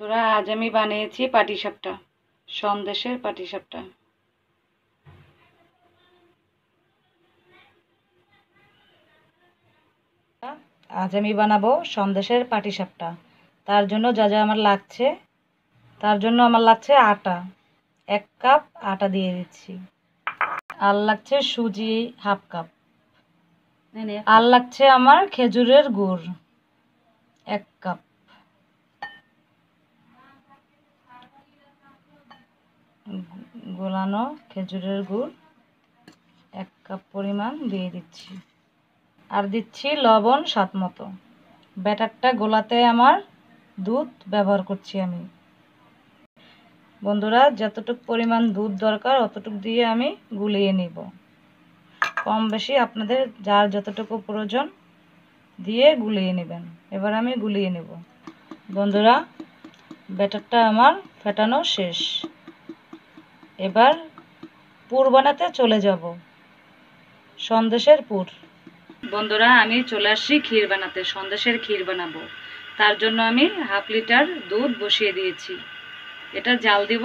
বন্ধুরা, আজ আমি বানিয়েছি পাটিসাপটা, সন্দেশের পাটিসাপটা। আজ আমি বানাবো সন্দেশের পাটিসাপটা। তার জন্য যা যা আমার লাগছে, আটা 1 কাপ আটা দিয়ে দিচ্ছি। আর লাগছে সুজি হাফ কাপ। আর লাগছে আমার খেজুরের গুড় 1 কাপ। গোলানো খেজুরের গুড় 1 কাপ পরিমাণ দিয়ে দিচ্ছি। আর দিচ্ছি লবণ স্বাদ মতো। ব্যাটারটা গোলাতে আমার দুধ ব্যবহার করছি আমি। বন্ধুরা, যতটুকু পরিমাণ দুধ দরকার অতটুকু দিয়ে আমি গুলিয়ে নিব। কম বেশি আপনাদের যার যতটুকু প্রয়োজন দিয়ে গুলিয়ে নেবেন। এবার আমি গুলিয়ে নেব। বন্ধুরা, ব্যাটারটা আমার ফেটানো শেষ। এবার পুর বানাতে চলে যাব। সন্দেশের পুর। বন্ধুরা, আমি চলে আসছি ক্ষীর বানাতে। সন্দেশের ক্ষীর বানাবো। তার জন্য আমি হাফ লিটার দুধ বসিয়ে দিয়েছি। এটা জাল দিব।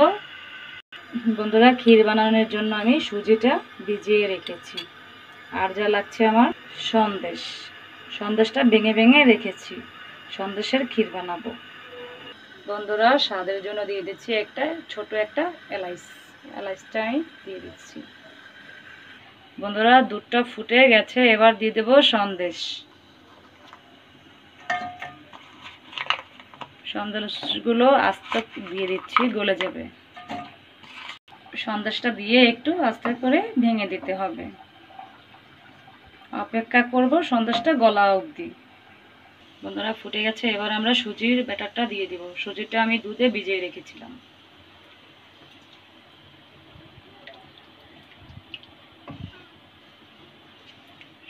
বন্ধুরা, ক্ষীর বানানোর জন্য আমি সুজিটা ভিজিয়ে রেখেছি। আর যা লাগছে আমার সন্দেশটা ভেঙে ভেঙে রেখেছি। সন্দেশের ক্ষীর বানাবো। বন্ধুরা, স্বাদের জন্য দিয়ে দিচ্ছি ছোট একটা এলাচটা আমি দিয়ে দিচ্ছি। বন্ধুরা, দুধটা ফুটে গেছে। এবার দিয়ে দেবো সন্দেশগুলো আস্তে দিয়ে দিচ্ছি, গলে যাবে। সন্দেশটা দিয়ে একটু আস্তে করে ভেঙে দিতে হবে। অপেক্ষা করব সন্দেশটা গলা অবধি। বন্ধুরা, ফুটে গেছে। এবার আমরা সুজির ব্যাটারটা দিয়ে দিব। সুজিটা আমি দুধে ভিজিয়ে রেখেছিলাম।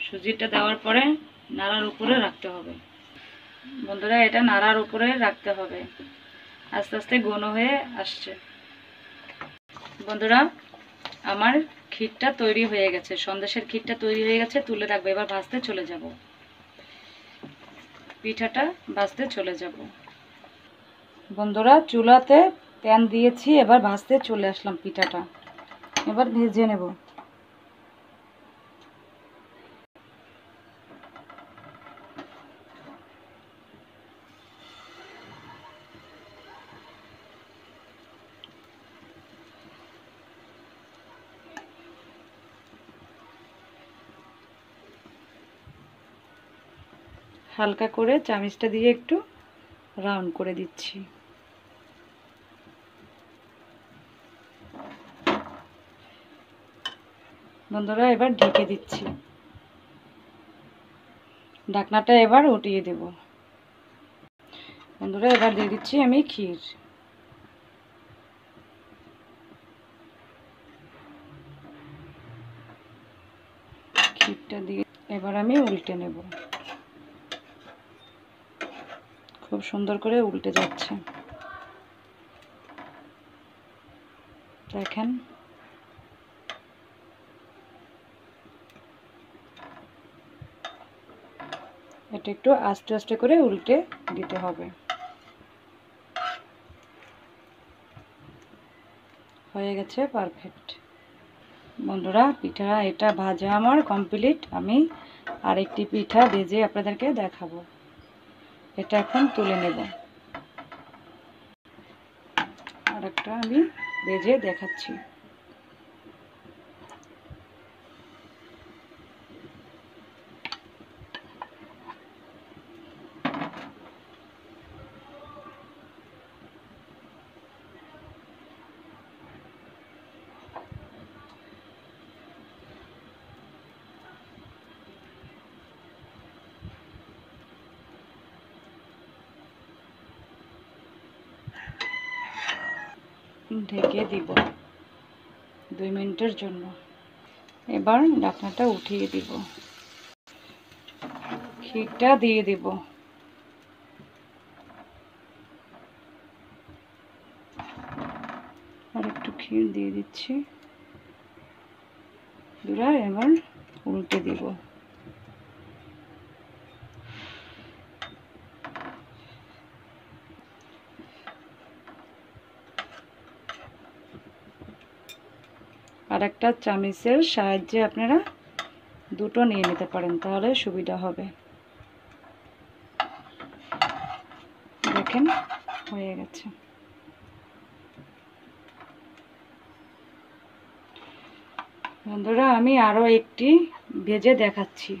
সুজিটা দেওয়ার পরে নাড়ার উপরে রাখতে হবে। বন্ধুরা, এটা নাড়ার উপরে রাখতে হবে। আস্তে আস্তে ঘন হয়ে আসছে। বন্ধুরা, আমার ক্ষীরটা তৈরি হয়ে গেছে। সন্দেশের ক্ষীরটা তৈরি হয়ে গেছে। তুলে রাখবো। এবার ভাজতে চলে যাব। পিঠাটা ভাজতে চলে যাব। বন্ধুরা, চুলাতে প্যান দিয়েছি। এবার ভাজতে চলে আসলাম পিঠাটা। এবার ভেজে নেব। হালকা করে চামচটা দিয়ে একটু রাউন্ড করে দিচ্ছি। বন্ধুরা, এবার ঢেকে দিচ্ছি। ঢাকনাটা এবার উঠিয়ে দেব। বন্ধুরা, এবার দিয়ে দিচ্ছি আমি ক্ষীর। ক্ষীরটা দিয়ে এবার আমি উল্টে নেব। খুব সুন্দর করে উল্টে যাচ্ছে, দেখেন। এটা একটু আস্তে আস্তে করে উল্টে দিতে হবে। হয়ে গেছে পারফেক্ট। বন্ধুরা, পিঠা এটা ভাজা আমার কমপ্লিট। আমি আরেকটি পিঠা ভেজে আপনাদেরকে দেখাবো। এটা এখন তুলে নেব। আরেকটা আমি ভেজে দেখাচ্ছি। ঢেকে দিব 2 মিনিটের জন্য। এবার ঢাকনাটা উঠিয়ে দিব। ক্ষীরটা দিয়ে দিব। আর একটু ক্ষীর দিয়ে দিচ্ছি। এবার উল্টে দিব। আর একটা চামচের সাহায্যে আপনারা দুটো নিয়ে নিতে পারেন, তাহলে সুবিধা হবে। দেখেন হয়ে গেছে। বন্ধুরা আমি আরও একটি ভেজে দেখাচ্ছি।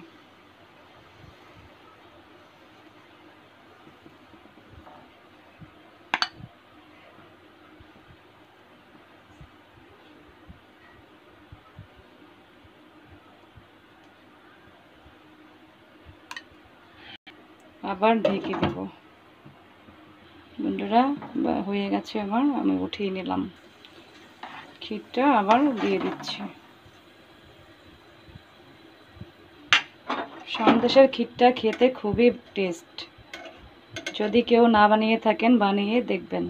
আবার ঢেকে দেব। বন্ধুরা হয়ে গেছে আমার, আমি উঠিয়ে নিলাম। ক্ষীরটা আবার দিয়ে দিচ্ছি। সন্দেশের ক্ষীরটা খেতে খুবই টেস্ট। যদি কেউ না বানিয়ে থাকেন, বানিয়ে দেখবেন।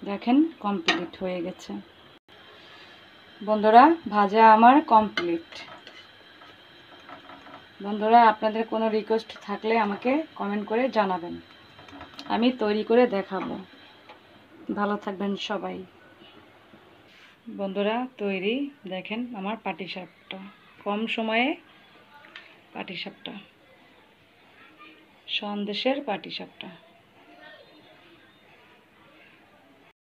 দেখেন কমপ্লিট হয়ে গেছে। বন্ধুরা ভাজা আমার কমপ্লিট। বন্ধুরা আপনাদের কোনো রিকোয়েস্ট থাকলে আমাকে কমেন্ট করে জানাবেন, আমি তৈরি করে দেখাবো। ভালো থাকবেন সবাই। বন্ধুরা তৈরি, দেখেন আমার পাটিসাপটা, কম সময়ে পাটিসাপটা, সন্দেশের পাটিসাপটা।